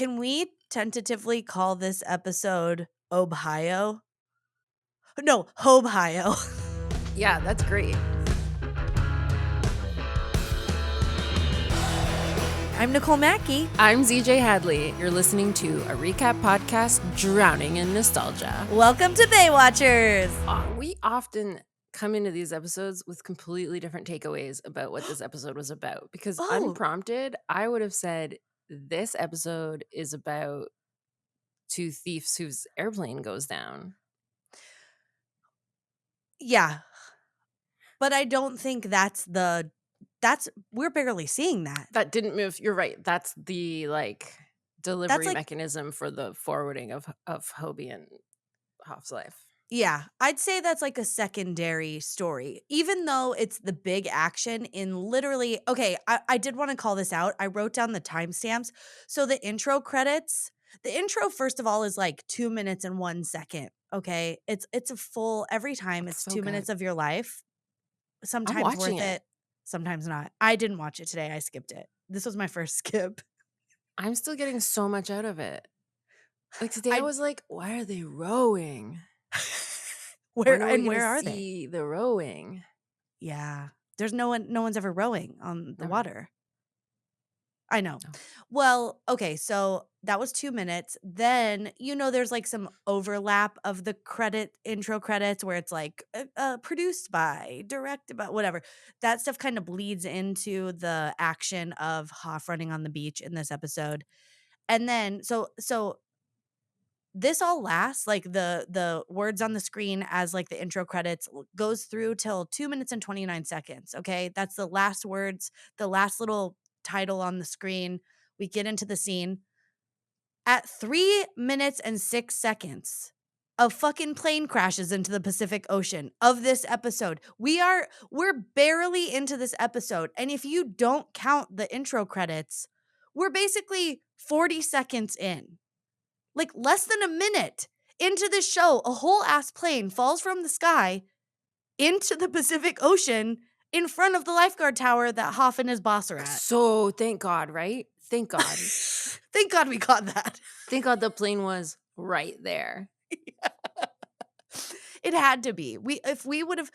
Can we tentatively call this episode Ohio? No, Hobio. Yeah, that's great. I'm Nicole Mackey. I'm ZJ Hadley. You're listening to a recap podcast drowning in nostalgia. Welcome to Baywatchers. We often come into these episodes with completely different takeaways about what this episode was about. Because unprompted, I would have said this episode is about two thieves whose airplane goes down. Yeah. But I don't think we're barely seeing that. That didn't move. You're right. That's the delivery mechanism for the forwarding of Hobie and Hoff's life. Yeah, I'd say that's like a secondary story, even though it's the big action in literally. Okay, I did want to call this out. I wrote down the timestamps. So the intro, first of all, is like 2 minutes and 1 second. Okay, it's a full every time. It's so 2 minutes of your life. Sometimes worth it, sometimes not. I didn't watch it today. I skipped it. This was my first skip. I'm still getting so much out of it. Like today, I was like, why are they rowing? Where are they? See the rowing. Yeah, there's no one's ever rowing on the water. I know. No. Well, okay, so that was 2 minutes. Then, there's like some overlap of the intro credits where it's like produced by, directed by, whatever. That stuff kind of bleeds into the action of Hoff running on the beach in this episode. And then, so this all lasts, like the words on the screen as like the intro credits goes through till 2 minutes and 29 seconds. Okay, that's the last words, the last little title on the screen. We get into the scene. At 3 minutes and 6 seconds, a fucking plane crashes into the Pacific Ocean of this episode. We're barely into this episode, and if you don't count the intro credits, we're basically 40 seconds in. Like less than a minute into the show, a whole ass plane falls from the sky into the Pacific Ocean in front of the lifeguard tower that Hoff and his boss are at. So thank God, right? Thank God. Thank God we caught that. Thank God the plane was right there. Yeah. It had to be. We wouldn't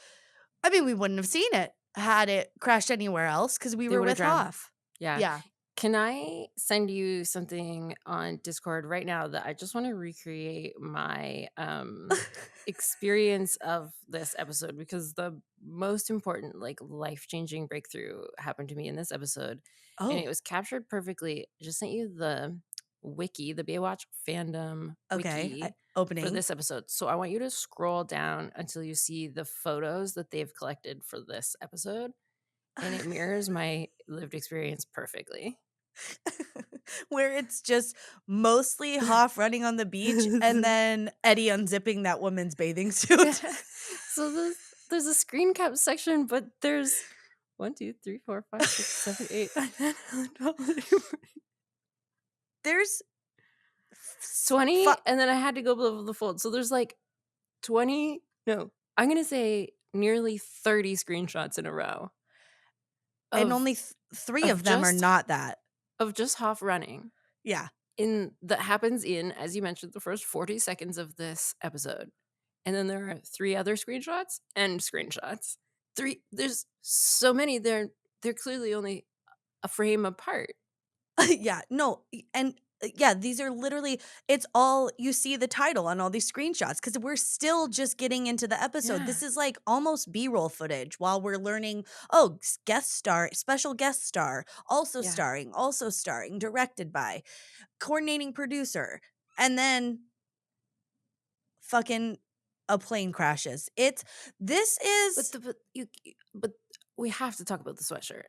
have seen it had it crashed anywhere else because we were with Hoff. Yeah. Can I send you something on Discord right now that I just want to recreate my experience of this episode, because the most important life-changing breakthrough happened to me in this episode. Oh. And it was captured perfectly. I just sent you the wiki, the Baywatch fandom wiki opening for this episode. So I want you to scroll down until you see the photos that they've collected for this episode. And it mirrors my lived experience perfectly. Where it's just mostly Hoff running on the beach and then Eddie unzipping that woman's bathing suit. Yeah. So there's a screen cap section, but there's 1, 2, 3, 4, 5, 6, 7, 8, 9, 10, 11, 12. There's 20, and then I had to go below the fold. So there's like 20, no, I'm going to say nearly 30 screenshots in a row. And only 3 of them are not that. Of just Hoff running. Yeah. That happens in, as you mentioned, the first 40 seconds of this episode. And then there are 3 other screenshots and screenshots. 3, there's so many, they're clearly only a frame apart. Yeah, no, and yeah, these are literally, it's all, you see the title on all these screenshots because we're still just getting into the episode. Yeah. This is like almost B-roll footage while we're learning, special guest star, also starring, directed by, coordinating producer, and then fucking a plane crashes. But we have to talk about the sweatshirt.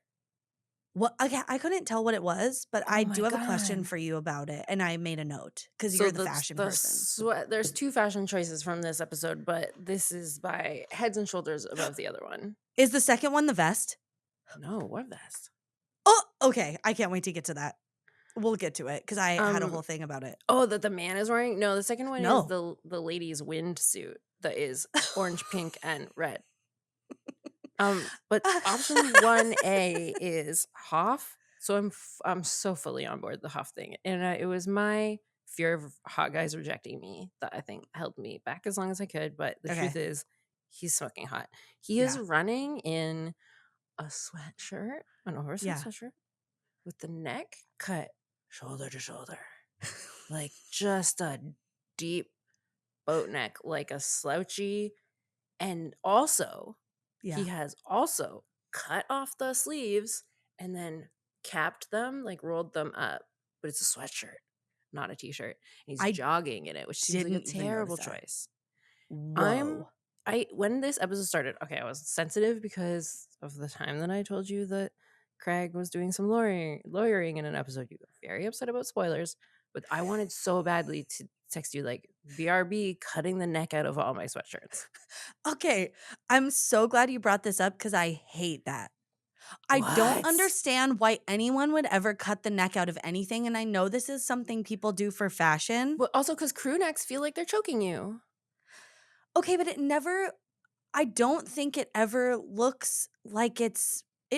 Well, I couldn't tell what it was, but I do have a question for you about it, and I made a note because you're the fashion person. There's 2 fashion choices from this episode, but this is by heads and shoulders above the other one. Is the second one the vest? No, what vest? Oh, okay. I can't wait to get to that. We'll get to it because I had a whole thing about it. Oh, that the man is wearing? No, the second one is the lady's wind suit that is orange, pink, and red. But option 1A is Hoff So I'm so fully on board the Hoff thing, and it was my fear of hot guys rejecting me that I think held me back as long as I could. But the truth Okay. is, he's smoking hot. He is Yeah. running in a sweatshirt, an oversized Yeah. sweatshirt, with the neck cut shoulder to shoulder, like just a deep boat neck, like a slouchy. And also, he Yeah. has also cut off the sleeves and then capped them, like rolled them up. But it's a sweatshirt, not a t-shirt. And he's I jogging in it, which seems like a didn't even notice terrible that. choice. I'm Whoa. I when this episode started, okay, I was sensitive because of the time that I told you that Craig was doing some lawyering in an episode. You got very upset about spoilers, but I wanted so badly to text you like BRB cutting the neck out of all my sweatshirts. Okay, I'm so glad you brought this up because I hate that. I don't What? understand why anyone would ever cut the neck out of anything, and I know this is something people do for fashion. But also because crew necks feel like they're choking you. Okay, but I don't think it ever looks like it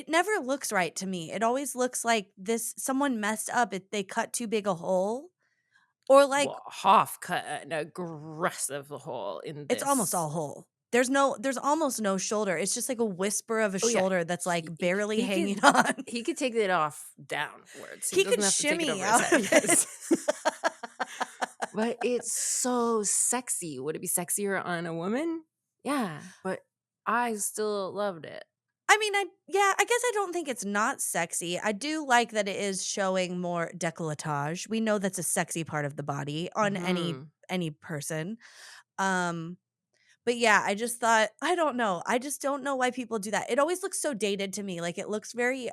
never looks right to me. It always looks like someone messed up, they cut too big a hole, or like Well, Hoff cut an aggressive hole in it's almost this. all whole. There's almost no shoulder. It's just like a whisper of a Oh yeah, shoulder that's like barely he hanging could on. he could take it off downwards. He He could doesn't have to take it shimmy over his out head. of it. Yes. But it's so sexy. Would it be sexier on a woman? Yeah, but I still loved it. I mean, I guess I don't think it's not sexy. I do like that it is showing more décolletage. We know that's a sexy part of the body on Mhm. any person. Um, but yeah, I just thought I don't know. I just don't know why people do that. It always looks so dated to me. Like it looks very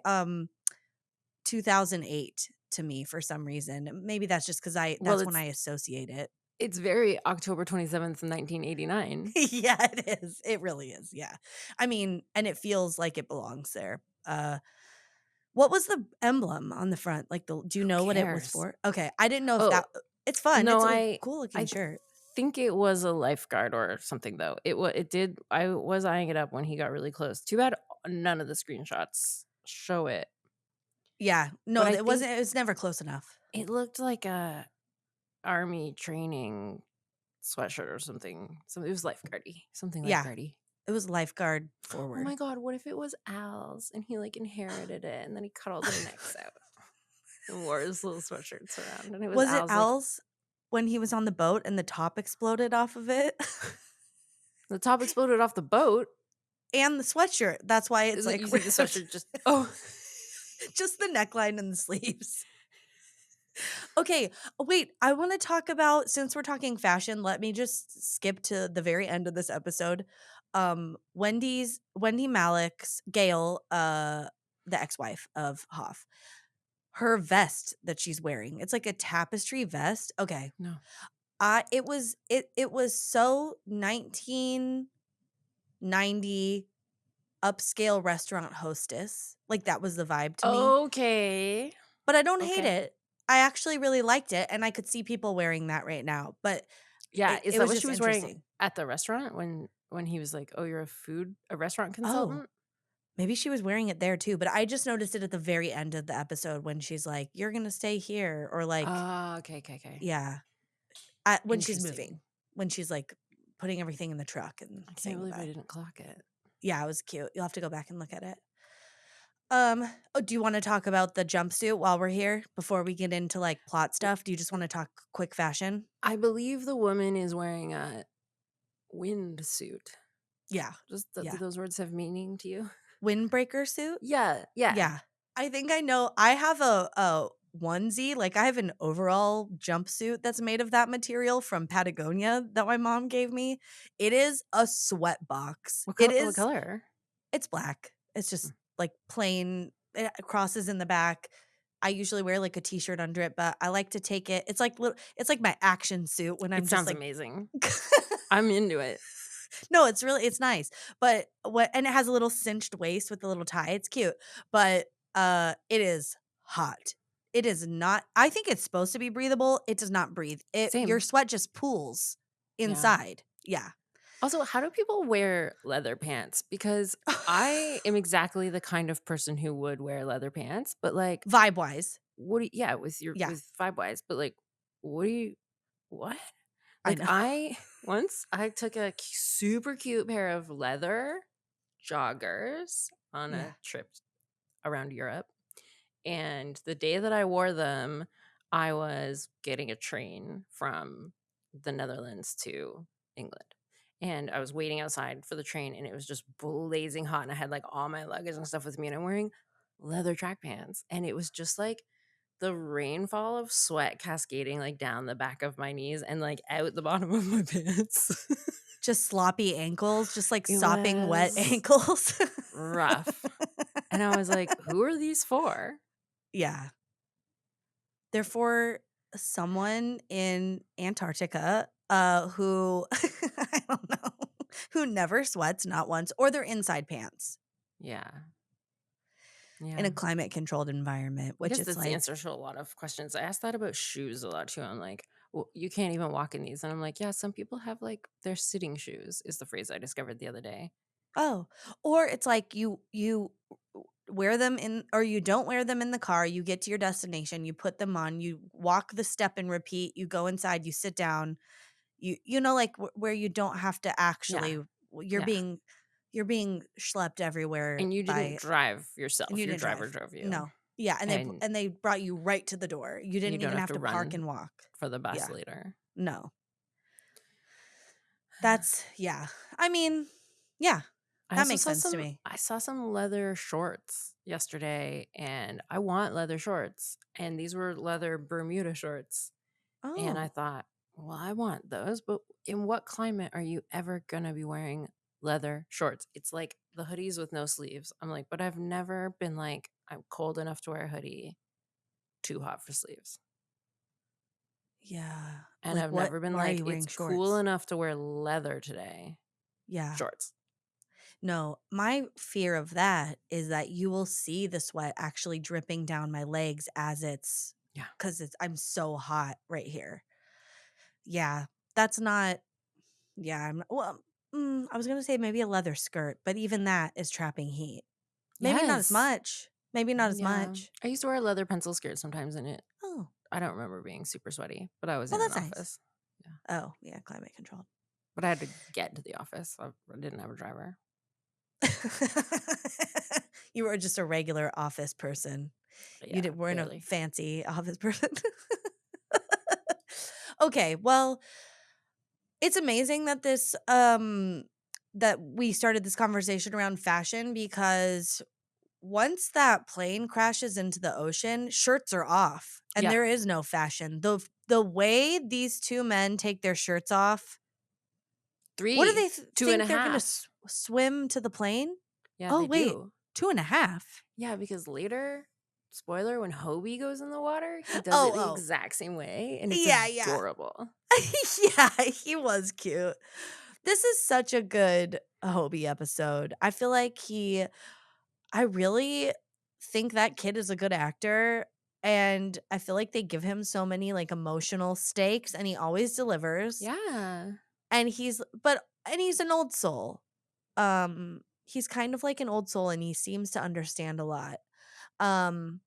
2008 to me for some reason. Maybe that's just cuz Well, that's when I associate it. it's very October 27th, 1989. Yeah, it is. It really is. Yeah. I mean, and it feels like it belongs there. What was the emblem on the front? Like do you Who know what it was cares? for? Okay, I didn't know if Oh, it's fun. no, It's a I cool looking I shirt. think it was a lifeguard or something though. It did I was eyeing it up when he got really close. Too bad none of the screenshots show it. Yeah. No, But I it think wasn't it was never close enough. it looked like a army training sweatshirt or something. So it was lifeguardy, something Yeah. lifeguardy. It was lifeguard Oh forward. my god, what if it was Al's and he like inherited it and then he cut all the necks out and wore his little sweatshirts around and it was Was it Al's like Al's when he was on the boat and the top exploded off of it? the top exploded off the boat. And the sweatshirt. That's why it's Is it you like think the ripped. sweatshirt just oh Just the neckline and the sleeves. Okay, wait, I wanna talk about since we're talking fashion, let me just skip to the very end of this episode. Wendy Malik's Gail, the ex-wife of Hoff, her vest that she's wearing, it's like a tapestry vest. Okay, no. it was so 1990 upscale restaurant hostess, like, that was the vibe to me. Okay. But I don't hate Okay. it. I actually really liked it, and I could see people wearing that right now, but Yeah, is it that was what she just was wearing interesting. at the restaurant when he was like, "Oh, you're a restaurant Oh, consultant?" maybe she was wearing it there too, but I just noticed it at the very end of the episode when she's like, "You're gonna stay here," or like Ah, okay, okay, okay. yeah, when she's Interesting. moving, when she's, like, putting everything in the truck and I can't saying believe I goodbye. didn't clock it. Yeah, it was cute. You'll have to go back and look at it. Do you wanna talk about the jumpsuit while we're here before we get into, like, plot stuff? Do you just wanna talk quick fashion? I believe the woman is wearing a windsuit. Yeah, Just do yeah. those words have meaning to you? Windbreaker suit? Yeah, yeah. Yeah. I think I know I have a onesie, like, I have an overall jumpsuit that's made of that material from Patagonia that my mom gave me. It is a sweat box. What color? It's black. It's Mm. just, like, plain crosses in the back. I usually wear, like, a t-shirt under it, but I like to take it it's like my action suit when I'm It just, sounds like amazing. I'm into it. No, it's nice, but what and it has a little cinched waist with a little tie, it's cute, but, it is hot. It is not I think it's supposed to be breathable, it does not breathe. Your Same. sweat just pools Yeah. inside. Yeah. Also, how do people wear leather pants? Because I am exactly the kind of person who would wear leather pants, but like, Vibe-wise. what do you, yeah, with your Yeah, with five wise, but like, what do you what? I Like know. I once I took a super cute pair of leather joggers on Yeah, a trip around Europe. And the day that I wore them, I was getting a train from the Netherlands to England. And I was waiting outside for the train and it was just blazing hot. And I had like all my luggage and stuff with me. And I'm wearing leather track pants. And it was just like the rainfall of sweat cascading like down the back of my knees and like out the bottom of my pants. just sloppy ankles, just, like, It sopping wet was ankles. rough. And I was like, who are these for? Yeah. They're for someone in Antarctica, who I don't know, who never sweats, not once, or they're inside pants Yeah. in Yeah. a climate-controlled environment, I which guess it's that's the like, answer to a lot of questions. I asked that about shoes a lot too. I'm like, well, you can't even walk in these. And I'm like, yeah, some people have like their sitting shoes, is the phrase I discovered the other day. oh, or it's like you wear them in or you don't wear them in the car, you get to your destination, you put them on, you walk the step and repeat, you go inside, you sit down, you know, like, where you don't have to Yeah. actually you're Yeah. being schlepped everywhere And you didn't by drive and yourself. you Your didn't driver drive. drove you. No. Yeah, And and they brought you right to the door. You you didn't don't even have have to to park run and walk. for the bus Yeah. later. No. That's yeah. I mean, yeah. I That also makes saw sense to some me. I saw some leather shorts yesterday and I want leather shorts. And these were leather Bermuda shorts. And I Oh, thought, well, I want those, but in what climate are you ever going to be wearing leather shorts? It's like the hoodies with no sleeves. I'm like, but I've never been like, I'm cold enough to wear a hoodie, too hot for sleeves. yeah. And Like I've what never been why are like, you it's wearing cool shorts? enough to wear leather today. Yeah. Shorts. No, my fear of that is that you will see the sweat actually dripping down my legs as it's Yeah. because it's I'm so hot right here. Yeah, that's not. Yeah, well, I was gonna say maybe a leather skirt, but even that is trapping heat. Maybe not as Yes. much. Maybe not as Yeah. much. I used to wear a leather pencil skirt sometimes in it. Oh, I don't remember being super sweaty, but I was well, in an that's nice. office. Yeah. Oh, yeah, climate controlled. But I had to get to the office. I didn't have a driver. You were just a regular office person. You Yeah, didn't weren't a barely. fancy office person. Okay, well, it's amazing that that we started this conversation around fashion because once that plane crashes into the ocean, shirts are off and Yeah. there is no fashion. The way these two men take their shirts off, what do 3, they two and think a they're gonna half. swim to the plane? Yeah, Oh, they wait, do. 2.5. Yeah, because later, spoiler, when Hobie goes in the water, he does it Oh, the oh. exact same way, and it's Yeah, yeah. adorable. Yeah, he was cute. This is such a good Hobie episode. I feel like I really think that kid is a good actor, and I feel like they give him so many, like, emotional stakes, and he always delivers, Yeah. and he's an old soul. He's kind of like an old soul, and he seems to understand a lot. Um,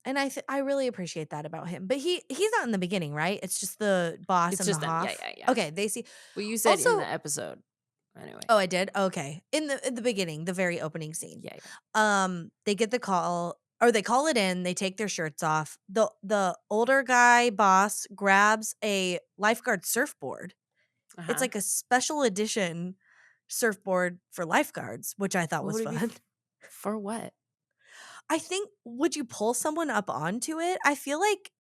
and I really appreciate that about him, but he's not in the beginning, right? It's just the boss It's and the just them. Yeah, Hoff? yeah, yeah. Okay, they see Well, you said in the also episode. Anyway. oh, I did? Okay. In the beginning, the very opening scene. Yeah, yeah. They get the call or they call it in, they take their shirts off. The older guy boss grabs a lifeguard surfboard. It's Uh-huh. like a special edition surfboard for lifeguards, which I thought What was would it be fun. for what? I think would you pull someone up onto it? I feel like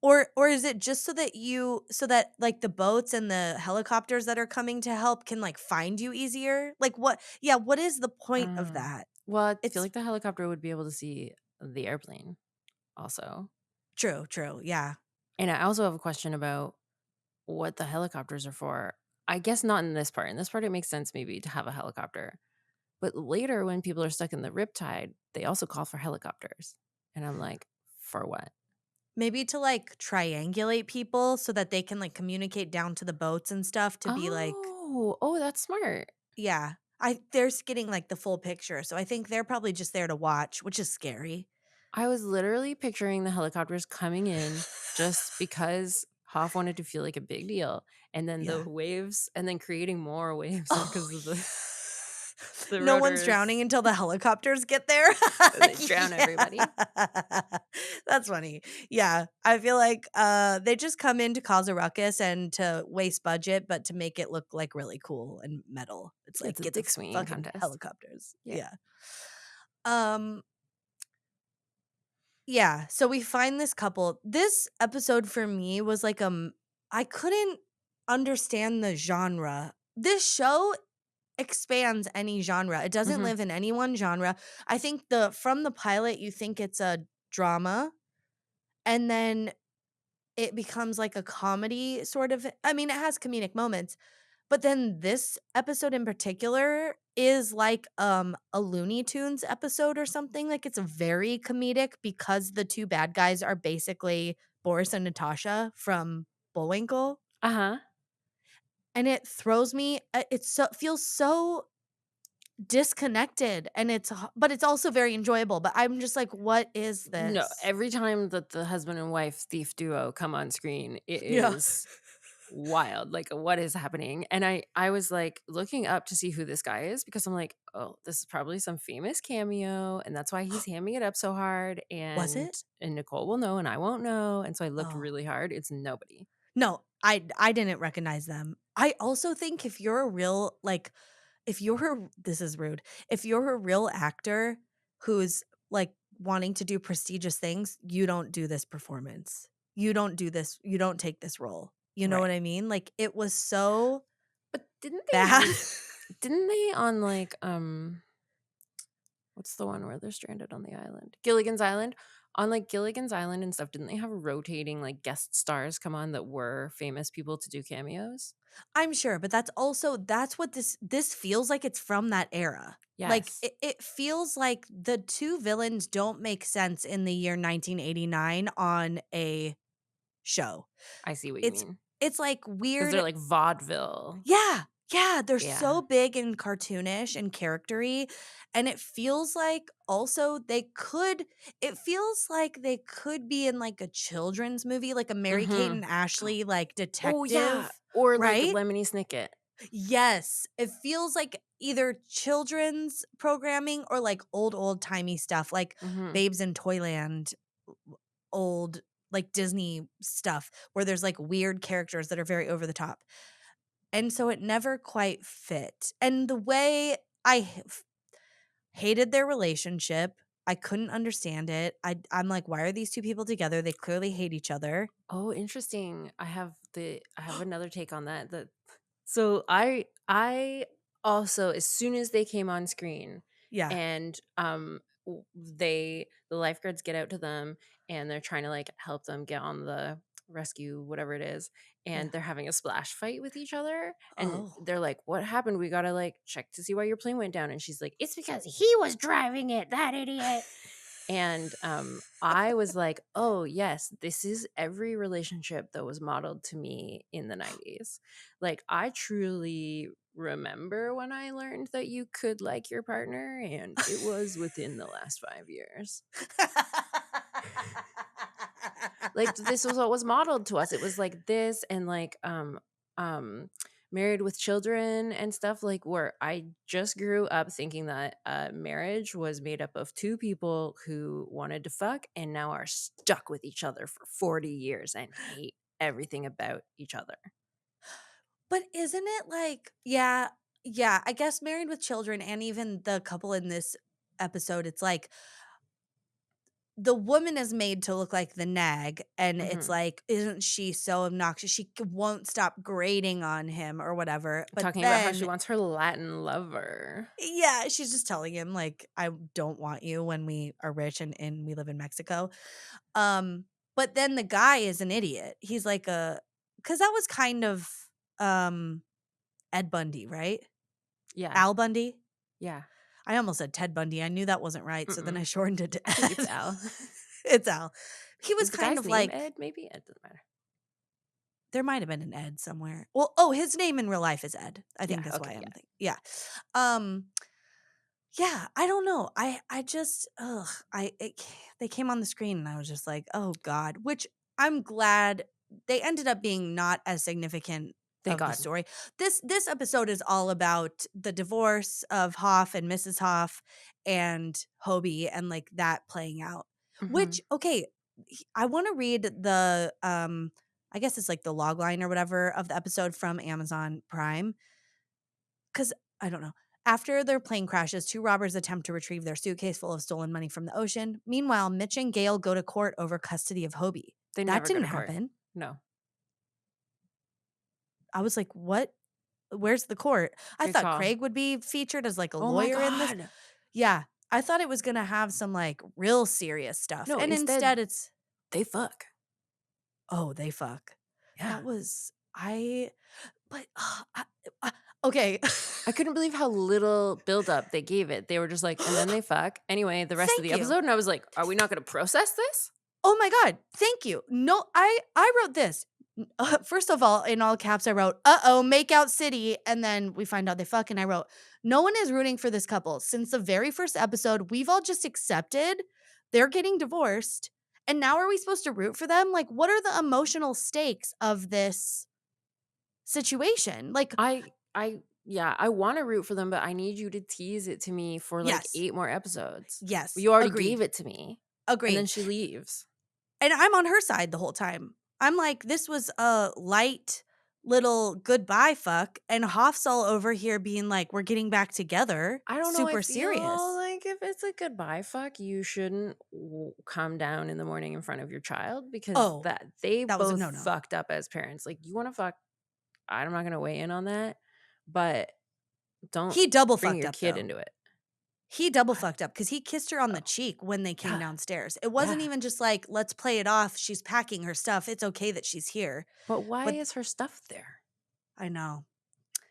or is it just so that, like, the boats and the helicopters that are coming to help can, like, find you easier? Like, what is the point of Uh, that? well, I feel It's like the helicopter would be able to see the airplane also. true, true, yeah. And I also have a question about what the helicopters are for. I guess not in this part. In this part, it makes sense maybe to have a helicopter. But later, when people are stuck in the riptide, they also call for helicopters. And I'm like, for what? Maybe to, like, triangulate people so that they can, like, communicate down to the boats and stuff to be like Oh, that's smart. yeah. They're getting, like, the full picture, so I think they're probably just there to watch, which is scary. I was literally picturing the helicopters coming in just because Hoff wanted to feel like a big deal, and then the Yeah. waves and then creating more waves Oh, because of the the no one's rotors, drowning until the helicopters get there? and they drown Yeah. everybody. That's funny. Yeah, I feel like, they just come in to cause a ruckus and to waste budget, but to make it look, like, really cool and metal. It's like, It's a "Get the dick swinging fucking contest. helicopters." Yeah. Yeah. Um, yeah, so we find this couple. This episode for me was like, I couldn't understand the genre. This show expands any genre. It doesn't Mhm. live in any one genre. I think from the pilot, you think it's a drama, and then it becomes like a comedy sort of. I mean, it has comedic moments, but then this episode in particular is like a Looney Tunes episode or something. Like it's very comedic because the two bad guys are basically Boris and Natasha from Bullwinkle. Uh-huh. And it throws me it feels so disconnected, and but it's also very enjoyable, but I'm just like, "What is No, this?" every time that the husband and wife thief duo come on screen, it Yeah. is wild. Like, what is happening? And I was like looking up to see who this guy is because I'm like, oh, this is probably some famous cameo, and that's why he's hamming it up so hard. Was And it? Nicole will know, and I won't know. And so I looked Oh. really hard. It's nobody. No, I didn't recognize them. I also think if you're a real like, if you're a this is rude. If you're a real actor who's, like, wanting to do prestigious things, you don't do this performance. You don't take this role. You know Right. what I mean? Like, it was so But bad. didn't they on like what's the one where they're stranded on the island? Gilligan's Island. On like Gilligan's Island and stuff, didn't they have rotating like guest stars come on that were famous people to do cameos? I'm sure, but that's what this feels like. It's from that era. Like Yes. it feels like the two villains don't make sense in the year 1989 on a show. I see what you It's mean. it's like Because they're weird. like vaudeville. Yeah. Yeah, they're Yeah. so big and cartoonish and charactery, and it feels like also it feels like they could be in, like, a children's movie, like a Mary-Kate Mhm. and Ashley, like, Oh, yeah. detective, Or like right? Lemony Snicket. Yes, it feels like either children's programming or, like, old-timey stuff, like Mhm. Babes in Toyland, old, like, Disney stuff where there's, like, weird characters that are very over the top. And so it never quite fit. And the way hated their relationship, I couldn't understand it. I'm like, "Why are these 2 people together? They clearly hate each other." Oh, interesting. I have another take on that. So I also, as soon as they came on screen Yeah. and the lifeguards get out to them and they're trying to like help them get on the rescue, whatever it is, and Yeah. they're having a splash fight with each other, and Oh. they're like, what happened? We gotta like check to see why your plane went down. And she's like, it's because he was driving it, that idiot. And I was like, oh, yes, this is every relationship that was modeled to me in the 90s. Like, I truly remember when I learned that you could like your partner, and it was within the last 5 years. Like, this was what was modeled to us. It was like this and like um Married with Children and stuff, like where I just grew up thinking that marriage was made up of two people who wanted to fuck and now are stuck with each other for 40 years and hate everything about each other. But isn't it like yeah, I guess Married with Children and even the couple in this episode, it's like the woman is made to look like the nag, and it's Hmm. like, isn't she so obnoxious? She won't stop grating on him or whatever. But Talking about how she then, wants her Latin lover. yeah, she's just telling him like, "I don't want you when we are rich and we live in Mexico." Um, but then the guy is an idiot. He's like because that was kind of um Ed Bundy, right? Yeah. Al Bundy. Yeah. I almost said Ted Bundy. I knew that wasn't right, so then I Mm-mm. shortened it to I think it's Ed. Al. It's Al. He was Is the kind guy's of name like Ed, maybe? It doesn't matter. there might have been an Ed somewhere. Well, his name in real life is Ed. I Yeah, think that's why okay, I'm yeah. thinking. Yeah. Um, yeah, I don't know. I just they came on the screen and I was just like, "Oh God," which I'm glad they ended up being not as significant Thank of the God. story. This episode is all about the divorce of Hoff and Mrs. Hoff and Hobie and like that playing out. Which Mhm. okay, I want to read the I guess it's like the log line or whatever of the episode from Amazon Prime cuz I don't know. After their plane crashes, two robbers attempt to retrieve their suitcase full of stolen money from the ocean. Meanwhile, Mitch and Gail go to court over custody of Hobie. They That never go didn't to court. happen. No. I was like, "What? Where's the court?" I Good thought call. Craig would be featured as like a Oh my lawyer in this. god! Yeah, I thought it was going to have some like real serious stuff. No, And instead, instead it's they fuck. oh, they fuck. Yeah. That was I but okay. I couldn't believe how little buildup they gave it. They were just like, "And then they fuck." Anyway, the rest of the Thank you. episode, and I was like, "Are we not gonna process this?" Oh my god, thank you. No, I wrote this. First of all, in all caps, I wrote, "Uh-oh, make out city," and then we find out they fuck, and I wrote, "No one is rooting for this couple. Since the very first episode, we've all just accepted they're getting divorced, and now are we supposed to root for them? Like, what are the emotional stakes of this situation?" Like, Yeah, I wanna root for them, but I need you to tease it to me for, like, yes, 8 more episodes. yes, You already gave agreed, it to me, and then agreed. she leaves. And I'm on her side the whole time. I'm like, this was a light little goodbye fuck, and Hoff's all over here being like, we're getting back together, I don't know, I super feel serious. like if it's a goodbye fuck, you shouldn't come down in the morning in front of your child because Oh, that they that was a both no-no. fucked up as parents. Like, you wanna fuck I'm not gonna weigh in on that, but don't He double bring fucked your up kid though. into it. He double What? fucked up because he kissed her on the Oh, cheek when they came yeah, downstairs. It wasn't yeah. even just like, let's play it off. She's packing her stuff. It's okay that she's here. But why But is her stuff there? I know.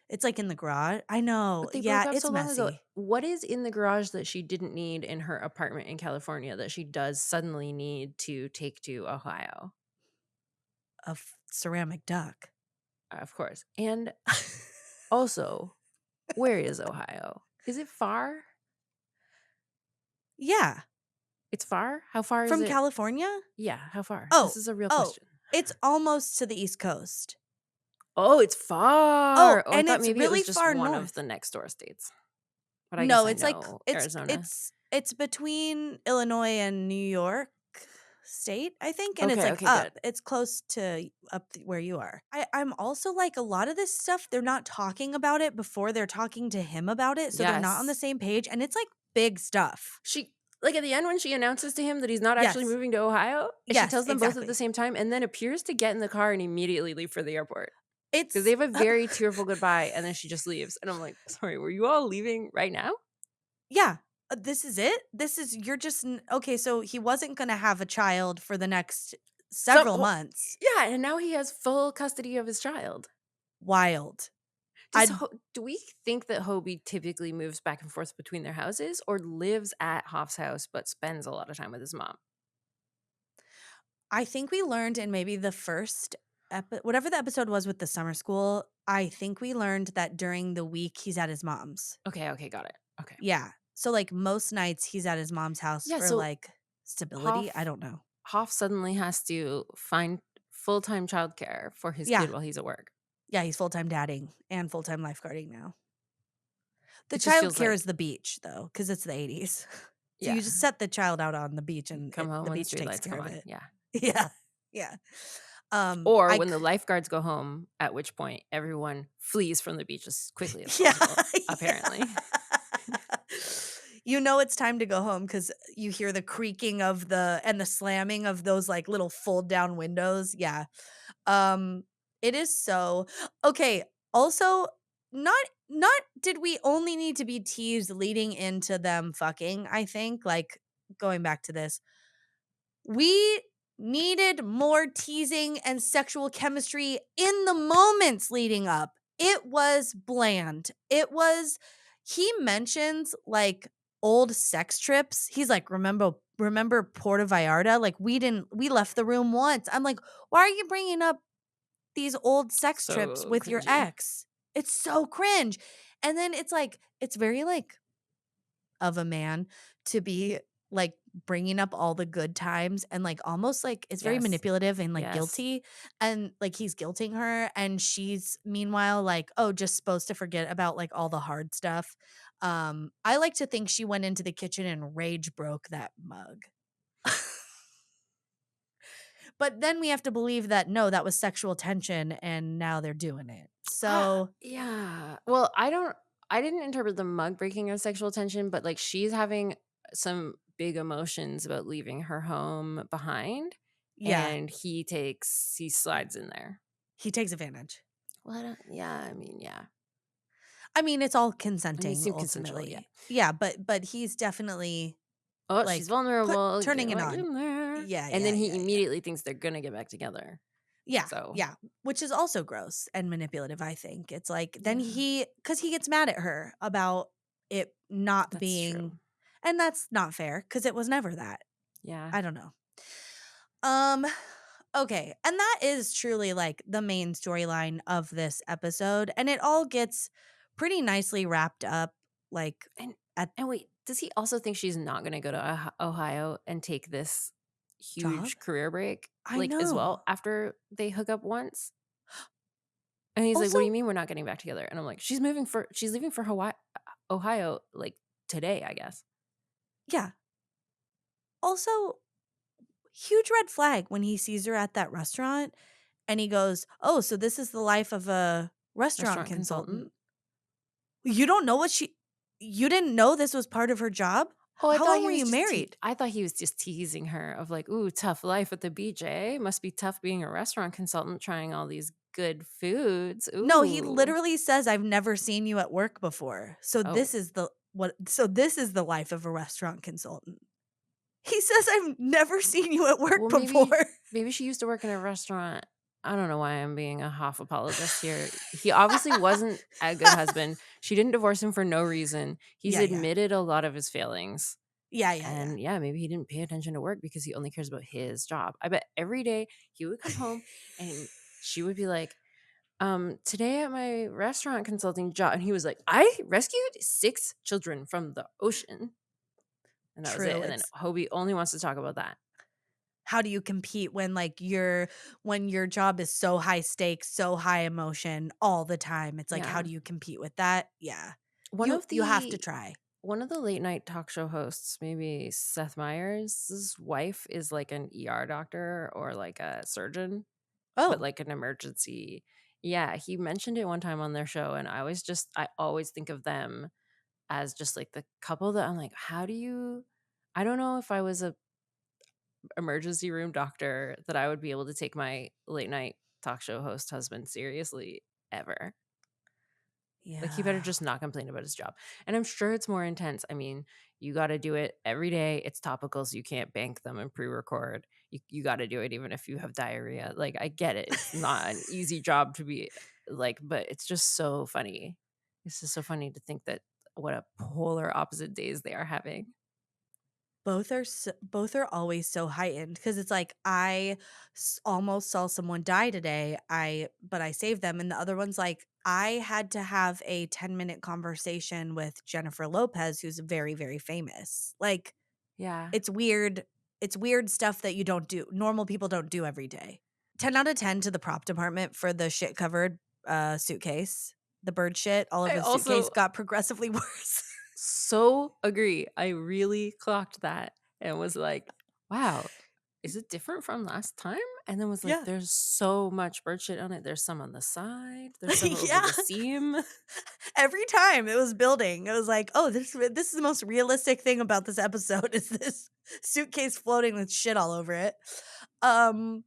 It's like in the garage. I know. But they Yeah, broke up it's so long ago. messy. What is in the garage that she didn't need in her apartment in California that she does suddenly need to take to Ohio? Ceramic duck. Of course. And also, where is Ohio? Is it far? Yeah. It's far? How far is From it? California? Yeah, how far? This Oh, is a real oh, question. it's almost to the East Coast. Oh, it's Oh, far. Oh, I and thought it's maybe it really was just far one of north. the next door states. But I guess No, I it's like know Arizona. it's between Illinois and New York state, I think, and it's Okay, like okay, good. up. It's close to where you are. I'm also like a lot of this stuff they're not talking about it before they're talking to him about it, so they're not on the Yes. same page, and it's like big stuff. She like at the end when she announces to him that he's not actually Yes. moving to Ohio, and she Yes, tells them both at the exactly. same time and then appears to get in the car and immediately leave for the airport. Because they It's have a very tearful goodbye and then she just leaves. And I'm like, sorry, were you all leaving right now? yeah. This is it. This is you're just okay. So he wasn't going to have a child for the next So several months. yeah, and now he has full custody of his child. Wild. I Do we think that Hobie typically moves back and forth between their houses or lives at Hoff's house but spends a lot of time with his mom? I think we learned in maybe the first whatever the episode was with the summer school, I think we learned that during the week he's at his mom's. Okay, okay, got it. Okay. Yeah. So like most nights he's at his mom's house Yeah, for so like stability. I Hoff don't know. Hoff suddenly has to find full-time childcare for his Yeah. kid while he's at work. Yeah, he's full-time dadding and full-time lifeguarding now. The It just feels childcare like is the beach though, because it's the 80s. So yeah, you just set the child out on the beach and come home the when beach takes streetlights care come of on. it. Yeah. Yeah. Yeah. Or I when the lifeguards go home, at which point everyone flees from the beach as quickly as yeah. possible, apparently. You know it's time to go home because you hear the creaking of the slamming of those like little fold down windows. Yeah. Um, it is so okay. Also, not did we only need to be teased leading into them fucking, I think, like going back to this. We needed more teasing and sexual chemistry in the moments leading up. It was bland. He mentions like old sex trips. He's like, remember Puerto Vallarta? Like, we left the room once. I'm like, why are you bringing up these old sex trips So with your cringy. ex? It's so cringe. And then it's like, it's very like of a man to be like bringing up all the good times and like almost like it's very Yes. manipulative and like Yes. guilty, and like he's guilting her and she's meanwhile like, oh, just supposed to forget about like all the hard stuff. I like to think she went into the kitchen and rage broke that mug. But then we have to believe that no, that was sexual tension and now they're doing it. So Yeah. Well, I didn't interpret the mug breaking as sexual tension, but like she's having some big emotions about leaving her home behind, yeah, and he slides in there. he takes advantage. Well, yeah, I mean, yeah. I mean, it's all I mean, it consenting seemed consensual, yeah. ultimately. Yeah, but he's definitely Oh, she's like vulnerable. turning Get it right on. in there. Yeah, And yeah, then he yeah, yeah. immediately thinks they're gonna get back together. Yeah, So yeah, which is also gross and manipulative, I think. It's like then yeah, cuz he gets mad at her about it not that's true. being, and that's not fair cuz it was never that. Yeah. I don't know. Um okay, and that is truly like the main storyline of this episode, and it all gets pretty nicely wrapped up like And at and wait, does he also think she's not gonna go to Ohio and take this job. huge career break, I like, as know. well after they hook up once? And he's like, "What do you Also, mean we're not getting back together?" And I'm like, she's leaving for Hawaii Ohio, like, today, I guess." yeah. Also, huge red flag when he sees her at that restaurant and he goes, "Oh, so this is the life of a restaurant Restaurant consultant. consultant." You don't know what she you didn't know this was part of her job? Oh, How long were you married? I thought he was just teasing her of like, "Ooh, tough life at the beach, eh? Must be tough being a restaurant consultant trying all these good foods. No, he Ooh." literally says, "I've never seen you at work before. Oh. So this is the life of a restaurant consultant." He says, "I've never seen you at work Well, before." maybe she used to work in a restaurant. I don't know why I'm being a Hoff apologist here. He obviously wasn't a good husband. She didn't divorce him for no reason. He's Yeah, yeah. admitted a lot of his failings. Yeah, yeah, yeah. And yeah, maybe he didn't pay attention to work because he only cares about his job. I bet every day he would come home and she would be like, today at my restaurant consulting job. And he was like, I rescued 6 children from the ocean. And that was it. True, And then it's Hobie only wants to talk about that. how do you compete when like when your job is so high stakes, so high emotion all the time? It's like how Yeah. do you compete with that? Yeah. One of You have to the try. one of the late night talk show hosts, maybe Seth Meyers' wife is like an ER doctor or like a surgeon, but Oh, like an emergency. Yeah, he mentioned it one time on their show, and I always think of them as just like the couple that I'm like, how do you I don't know if I was a emergency room doctor that I would be able to take my late night talk show host husband seriously ever. Like, he better yeah. just not complain about his job. And I'm sure it's more intense. I mean, you gotta do it every day. It's topical, so you can't bank them and pre-record. You gotta do it even if you have diarrhea. Like, I get it. It's not an easy job to be like, but it's just so funny. It's just so funny to think that what a polar opposite days they are having. Both are always so heightened because it's like almost saw someone die today. But I saved them, and the other one's like I had to have a 10-minute conversation with Jennifer Lopez, who's very very famous. Like Yeah. it's weird. It's weird stuff that you don't do. Normal people don't do every day. 10 out of 10 to the prop department for the shit covered suitcase. The bird shit all over I the suitcase also got progressively worse. so agree. I really clocked that and was like, wow, is it different from last time? And then was like, Yeah. there's so much bird shit on it. There's some on the side, there's some over Yeah. the seam. Every time it was building, it was like, "Oh, this is the most realistic thing about this episode is this suitcase floating with shit all over it." Um,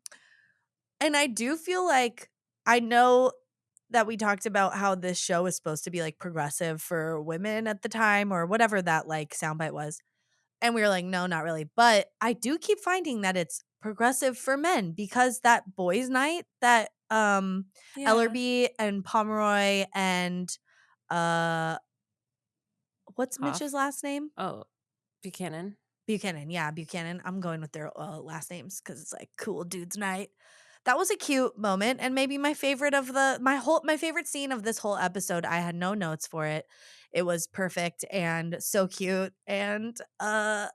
and I do feel like I know that we talked about how this show was supposed to be, like, progressive for women at the time or whatever that, like, soundbite was, and we were like, "No, not really," but I do keep finding that it's progressive for men because that boys' night that, Yeah. Ellerby and Pomeroy and, uh what's Mitch's Huff. last name? Oh, Buchanan. Buchanan, yeah, Buchanan. I'm going with their last names because it's like cool dudes night. That was a cute moment, and maybe my favorite of my favorite scene of this whole episode. I had no notes for it. It was perfect and so cute, and I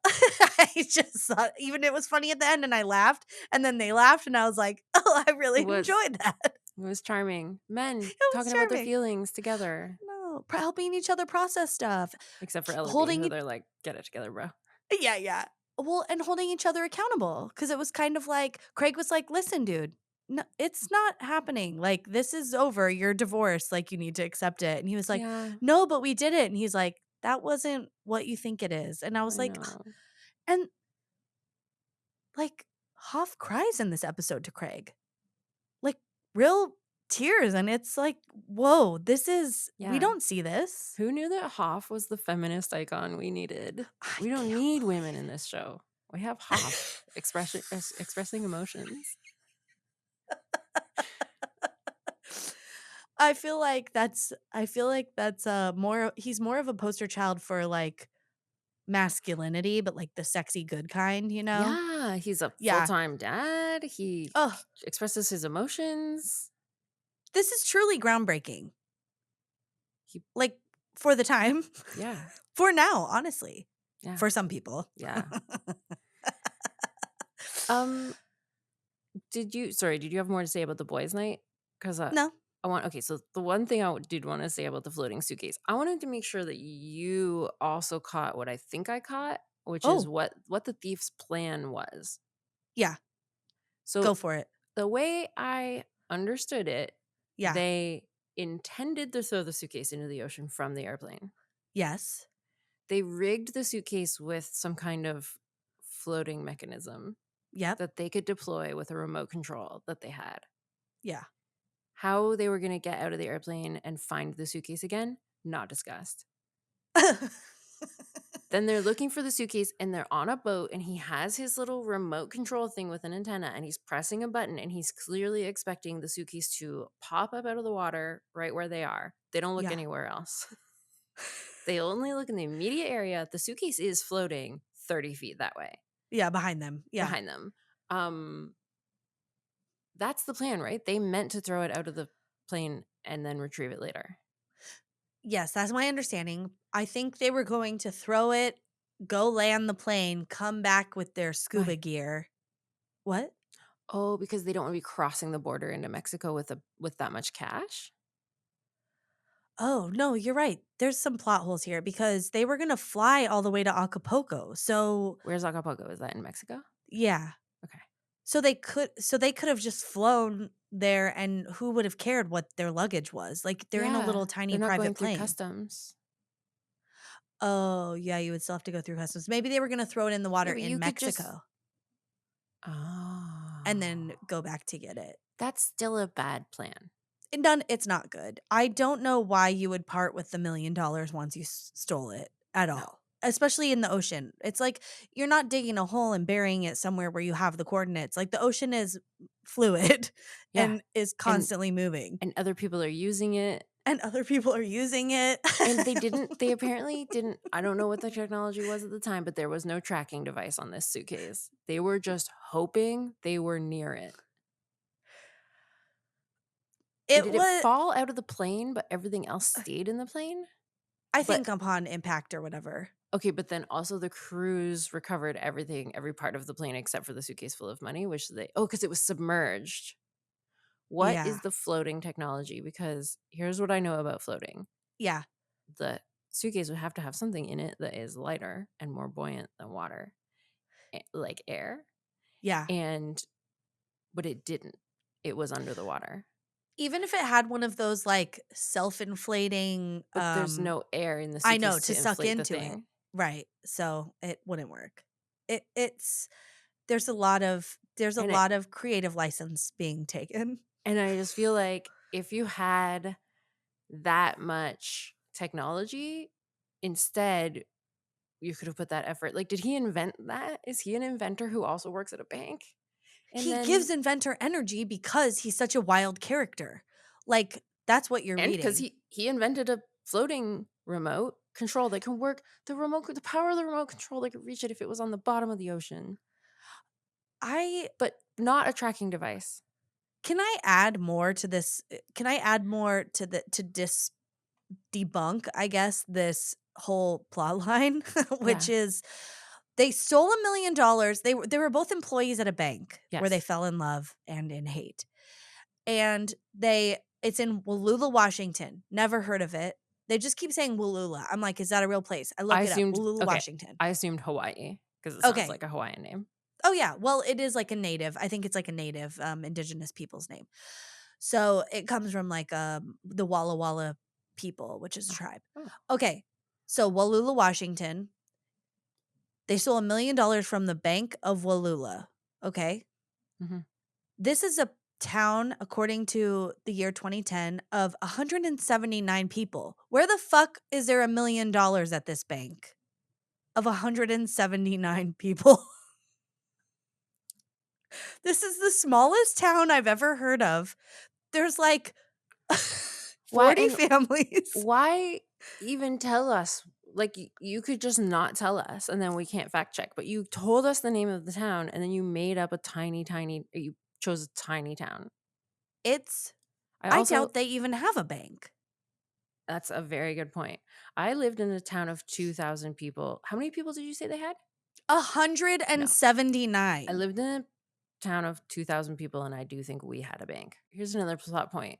just thought even it was funny at the end, and I laughed, and then they laughed, and I was like, oh, I It really was. enjoyed that. It was charming. Men It was talking about their charming. feelings together. No, helping each other process stuff, Except for Ellerby, holding who each they're like, "Get it together, bro." yeah, yeah. Well, and holding each other accountable because it was kind of like Craig was like, "Listen, dude, no, it's not happening. Like, this is over. You're divorced. Like, you need to accept it." And he was like, Yeah, "No, but we did it." And he's like, "That wasn't what you think it is." And I was I like, know. and like, Hoff cries in this episode to Craig, like real tears. And it's like, whoa, we Yeah. don't see this. Who knew that Hoff was the feminist icon we needed? I We don't can't need believe women in this show. We have Hoff expressing emotions. I feel like that's more he's more of a poster child for like masculinity, but like the sexy good kind, you know? Yeah, he's a Yeah. full-time dad. He Oh, expresses his emotions. this is truly groundbreaking. He Like for the time. Yeah. For now, honestly. Yeah. For some people. Yeah. Um, did you have more to say about the boys' night? 'Cause, No. okay, so the one thing I did wanna say about the floating suitcase, I wanted to make sure that you also caught what I think I caught, which is Oh, what the thief's plan was. yeah. So, Go for it. the way I understood it, Yeah. they intended to throw the suitcase into the ocean from the airplane. Yes. They rigged the suitcase with some kind of floating mechanism Yep. that they could deploy with a remote control that they had. Yeah. How they were gonna get out of the airplane and find the suitcase again, not discussed. Then they're looking for the suitcase and they're on a boat and he has his little remote control thing with an antenna and he's pressing a button and he's clearly expecting the suitcase to pop up out of the water right where they are. They don't look Yeah. anywhere else. They only look in the immediate area. The suitcase is floating 30 feet that way Yeah, behind them. Yeah. behind them. Um, that's the plan, right? They meant to throw it out of the plane and then retrieve it later. Yes, that's my understanding. I think they were going to throw it, go land the plane, come back with their scuba Why? gear. What? Oh, because they don't want to be crossing the border into Mexico with that much cash? Oh, no, you're right. There's some plot holes here because they were gonna fly all the way to Acapulco. So, Where's Acapulco? Is that in Mexico? yeah. Okay. So they could have just flown there and who would have cared what their luggage was? Like, they're in a Yeah, little tiny they're not going private through plane. customs. Oh, yeah, you would still have to go through customs. Maybe they were gonna throw it in the Yeah, water but in you could just Mexico and then Oh, go back to get it. that's still a bad plan. And done, it's not good. I don't know why you would part with the $1,000,000 once you stole it at No. all, especially in the ocean. It's like you're not digging a hole and burying it somewhere where you have the coordinates. Like the ocean is fluid Yeah, and is and constantly moving, and other people are using it, and other people are using it. and they apparently didn't I don't know what the technology was at the time, but there was no tracking device on this suitcase. They were just hoping they were near it. And It did it was, fall out of the plane, but everything else stayed in the plane? I But think, upon impact or whatever. okay, but then also the crews recovered everything, every part of the plane except for the suitcase full of money, which because it was submerged. What Yeah. is the floating technology? Because here's what I know about floating. Yeah. The suitcase would have to have something in it that is lighter and more buoyant than water, like air. Yeah. And but it didn't. It was under the water. Even if it had one of those like self-inflating, But there's no air in the I know, suitcase to to suck inflate the into it. thing. Right. So it wouldn't work. It's there's a And it lot of creative license being taken. and I just feel like if you had that much technology, instead you could have put that effort. Like, did he invent that? Is he an inventor who also works at a bank? And He gives then inventor energy because he's such a wild character. Like, that's what you're and because reading. he invented a floating remote control that can work. The power of the remote control, they could reach it if it was on the bottom of the ocean. But not a tracking device. Can I add more to this? Can I add more to debunk, I guess, this whole plot line, which is they stole $1 million. They were both employees at a bank where they fell in love and in hate. And it's in Wallula, Washington. Never heard of it. They just keep saying Wallula. I'm like, is that a real place? I look it up. Wallula, Washington. I assumed Hawaii because it sounds like a Hawaiian name. Oh, yeah. Well, it is like a native. I think it's like a native indigenous people's name. So it comes from like the Walla Walla people, which is a tribe. Okay. So Wallula, Washington. They stole $1 million from the Bank of Wallula. Okay. Mm-hmm. This is a town, according to the year 2010, of 179 people. Where the fuck is there $1 million at this bank of 179 people? This is the smallest town I've ever heard of. There's like 40 families. Why even tell us? Like, you could just not tell us and then we can't fact check. But you told us the name of the town and then you made up you chose a tiny town. I doubt they even have a bank. That's a very good point. I lived in a town of 2,000 people. How many people did you say they had? 179. I lived in a town of 2,000 people and I do think we had a bank. Here's another plot point.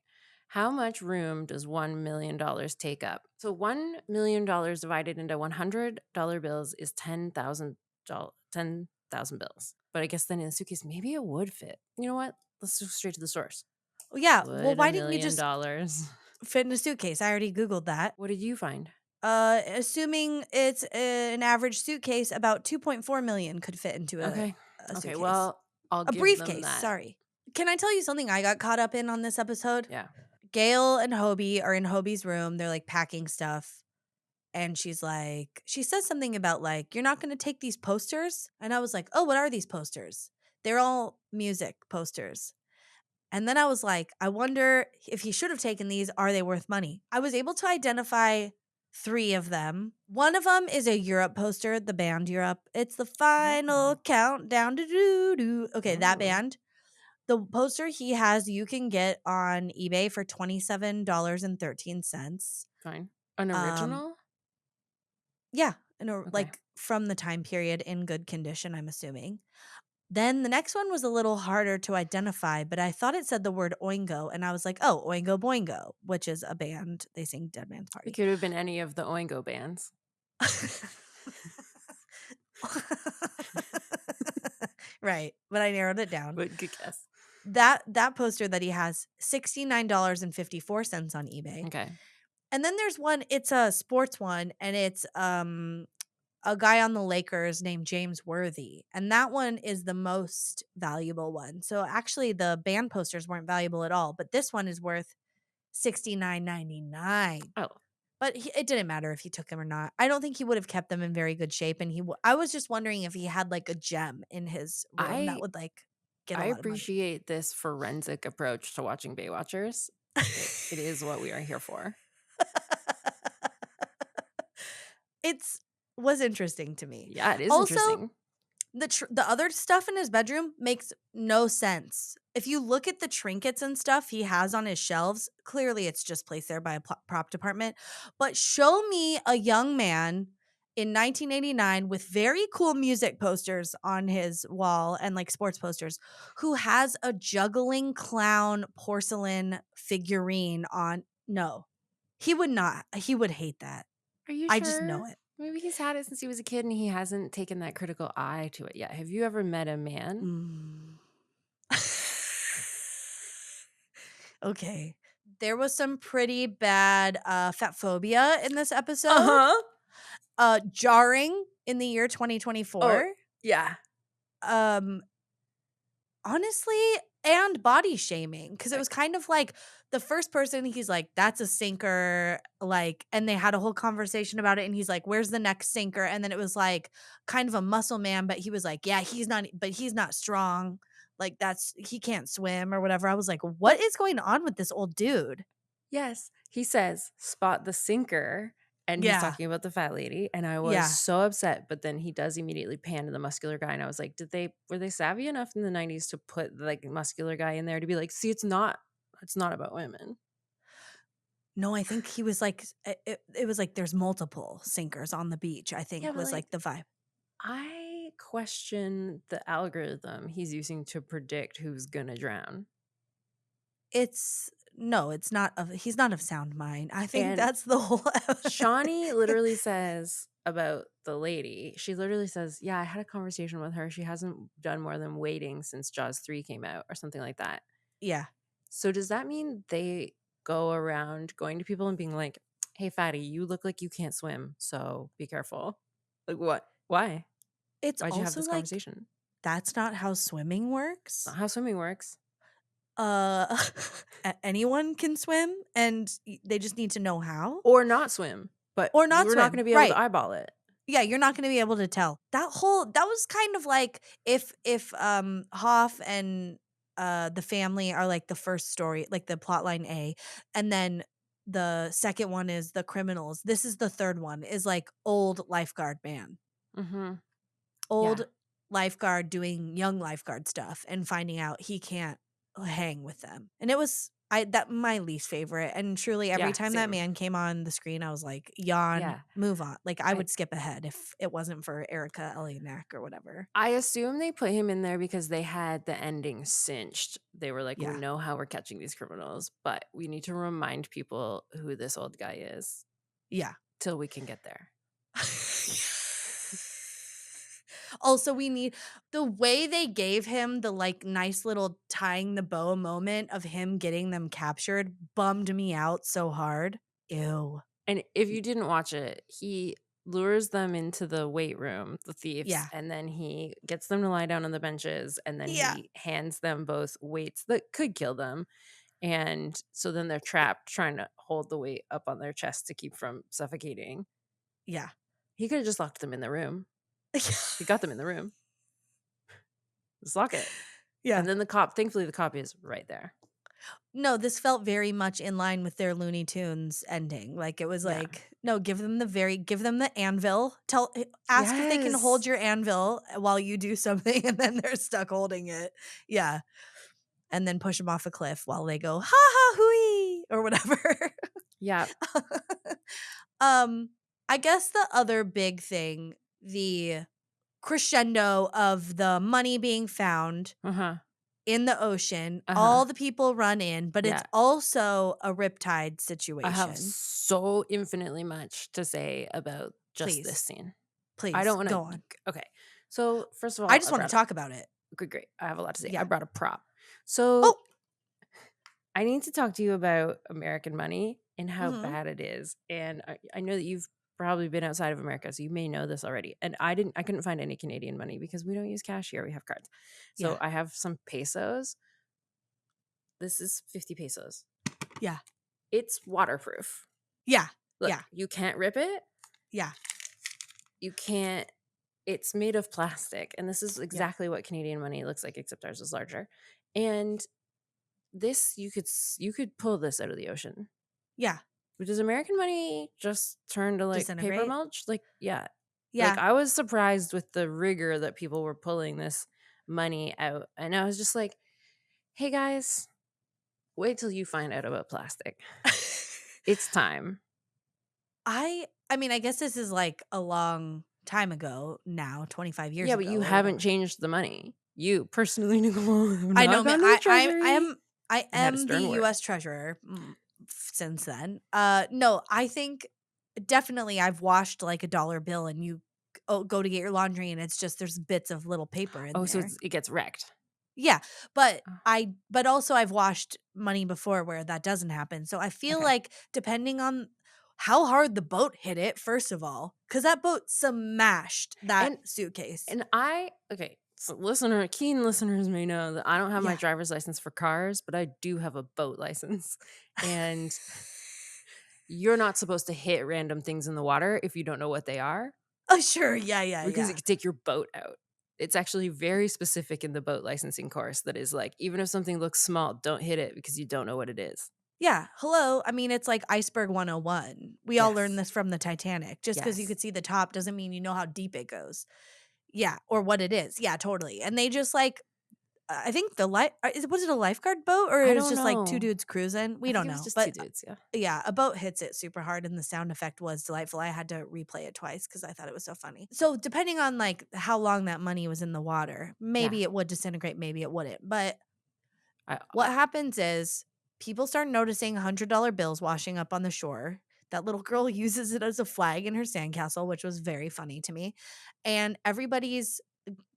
How much room does $1 million take up? So $1 million divided into $100 bills is 10,000 bills. But I guess then in the suitcase, maybe it would fit. You know what? Let's go straight to the source. Well, yeah. Well, why didn't you just $1 fit in a suitcase? I already Googled that. What did you find? Assuming it's an average suitcase, about 2.4 million could fit into a suitcase. Okay, well, I'll give briefcase. them that. Sorry. Can I tell you something I got caught up in on this episode? Yeah. Gail and Hobie are in Hobie's room. They're like packing stuff. And she says something about like, you're not going to take these posters? And I was like, oh, what are these posters? They're all music posters. And then I was like, I wonder if he should have taken these. Are they worth money? I was able to identify 3 of them. One of them is a Europe poster, the band Europe. It's the final countdown to do. Okay, that band. The poster he has, you can get on eBay for $27.13. Fine. An original? Yeah, like from the time period in good condition, I'm assuming. Then the next one was a little harder to identify, but I thought it said the word Oingo, and I was like, oh, Oingo Boingo, which is a band. They sing Dead Man's Party. It could have been any of the Oingo bands. Right, but I narrowed it down. But good guess. That poster that he has, $69.54 on eBay. Okay. And then there's one, it's a sports one, and it's a guy on the Lakers named James Worthy. And that one is the most valuable one. So actually the band posters weren't valuable at all, but this one is worth $69.99. Oh. But it didn't matter if he took them or not. I don't think he would have kept them in very good shape. And I was just wondering if he had like a gem in his room that would like get a lot of money. Appreciate this forensic approach to watching Baywatchers. It is what we are here for. Was interesting to me. Yeah, it is also, interesting. The other stuff in his bedroom makes no sense. If you look at the trinkets and stuff he has on his shelves, clearly it's just placed there by a prop department. But show me a young man in 1989 with very cool music posters on his wall and like sports posters who has a juggling clown porcelain figurine on. No, he would not. He would hate that. Are you sure? I just know it. Maybe he's had it since he was a kid and he hasn't taken that critical eye to it yet. Have you ever met a man? Okay. There was some pretty bad fat phobia in this episode. Jarring in the year 2024. Oh, yeah. Honestly, and body shaming, because it was kind of like the first person, he's like, that's a sinker, like, and they had a whole conversation about it, and he's like, where's the next sinker? And then it was like kind of a muscle man, but he was like, yeah, he's not strong, like he can't swim or whatever. I was like, what is going on with this old dude? Yes, he says spot the sinker, and he's Yeah. talking about the fat lady, and I was Yeah. so upset, but then he does immediately pan to the muscular guy, and I was like, were they savvy enough in the 90s to put, like, muscular guy in there to be like, "See, it's not about women." No, I think he was like it was like there's multiple sinkers on the beach, I Yeah, think but, was like, like the vibe. I question the algorithm he's using to predict who's gonna drown. It's no, it's not of he's not of sound mind. I think And that's the whole Shawnee literally says about the lady, she literally says, "Yeah, I had a conversation with her. She hasn't done more than waiting since Jaws 3 came out," or something like that. Yeah. So does that mean they go around going to people and being like, "Hey, fatty, you look like you can't swim, so be careful." Like, what? Why? It's Why'd you have also this like conversation? that's not how swimming Not works. how swimming works. Uh anyone can swim and they just need to know how Or not swim, but or not we're not swim. gonna be able to Right. eyeball it. Yeah, you're not gonna be able to tell. That was kind of like if Hoff and the family are like the first story, like the plot line A, and then the second one is the criminals. This is the third one, is like old lifeguard man. Mhm. Old Yeah. lifeguard doing young lifeguard stuff and finding out he can't hang with them. And it was that my least favorite. And truly every Yeah, time that same. man came on the screen, I was like, yawn, Yeah. move on. Like I I would skip ahead if it wasn't for Erica Eleniak or whatever. I assume they put him in there because they had the ending cinched. They were like, "We Yeah. know how we're catching these criminals, but we need to remind people who this old guy is Yeah. till we can get there." Also, we need the way they gave him the like nice little tying the bow moment of him getting them captured bummed me out so hard. Ew. And if you didn't watch it, he lures them into the weight room, the thieves, Yeah. and then he gets them to lie down on the benches, and then Yeah. he hands them both weights that could kill them. And so then they're trapped trying to hold the weight up on their chest to keep from suffocating. Yeah. He could have just locked them in the room. He got them in the room. Just lock it. Yeah. And then thankfully the cop is right there. No, this felt very much in line with their Looney Tunes ending. Like it was Yeah. like, no, give them the anvil. Ask if they can hold Yes. your anvil while you do something, and then they're stuck holding it. Yeah. And then push them off a cliff while they go, ha ha hooey, or whatever. Yeah. I guess the other big thing, the crescendo of the money being found Uh-huh. in the ocean, Uh-huh. all the people run in, but it's Yeah. also a riptide I have situation. so infinitely much to say about just this Please, scene. I don't please want to. go on. Okay. So, first of I all, just want to talk about it. okay, great. I have a lot to say. I Yeah. brought a prop. So, Oh, I need to talk to you about American money and how mhm. bad it is. And I know that you've probably been outside of America, so you may know this already. And I couldn't find any Canadian money because we don't use cash here. We have cards. So, Yeah. I have some pesos. This is 50 pesos. Yeah. It's waterproof. Yeah. Look, Yeah. you can't rip it. Yeah. You can't. It's made of plastic, and this is exactly what Canadian money looks like, except ours is larger. And this, you could pull this out of the ocean. Yeah. But does American money just turn to like paper Disintegrate. mulch? Like, yeah. Like, Yeah. I was surprised with the rigor that people were pulling this money out, and I was just like, hey guys, wait till you find out about plastic. It's time. I mean, I guess this is like a long time ago now, 25 years Yeah, but ago you or haven't whatever. changed the money. You personally, Nicole, have I know, not man. gone to the treasury I and had a am the stern word. US treasurer since then. No, I think definitely I've washed like a dollar bill and you go to get your laundry and it's just there's bits of little paper in Oh, so there. it gets wrecked. Yeah, but Oh, but also I've washed money before where that doesn't happen. So I feel okay. like depending on how hard the boat hit it, first of all, because that boat smashed that And suitcase. okay. So keen listeners may know that I don't have my Yeah. driver's license for cars, but I do have a boat license. And you're not supposed to hit random things in the water if you don't know what they are, Oh, sure. Yeah, yeah, because it yeah. could take your boat out. It's actually very specific in the boat licensing course that is like, even if something looks small, don't hit it because you don't know what it is. Yeah, hello. I mean, it's like iceberg 101. We all learned Yes. this from the Titanic. Just because you Yes. could see the top doesn't mean you know how deep it goes. Yeah, or what it is. Yeah, totally. And they just like I think the was it a lifeguard boat or I it was don't just like two know. dudes cruising? I We think don't it was know. just 2 But dudes, yeah. yeah, a boat hits it super hard and the sound effect was delightful. I had to replay it twice cuz I thought it was so funny. So, depending on like how long that money was in the water, Yeah. maybe it would disintegrate, maybe it wouldn't. But what I happens is people start noticing $100 bills washing up on the shore. That little girl uses it as a flag in her sandcastle, which was very funny to me. And everybody's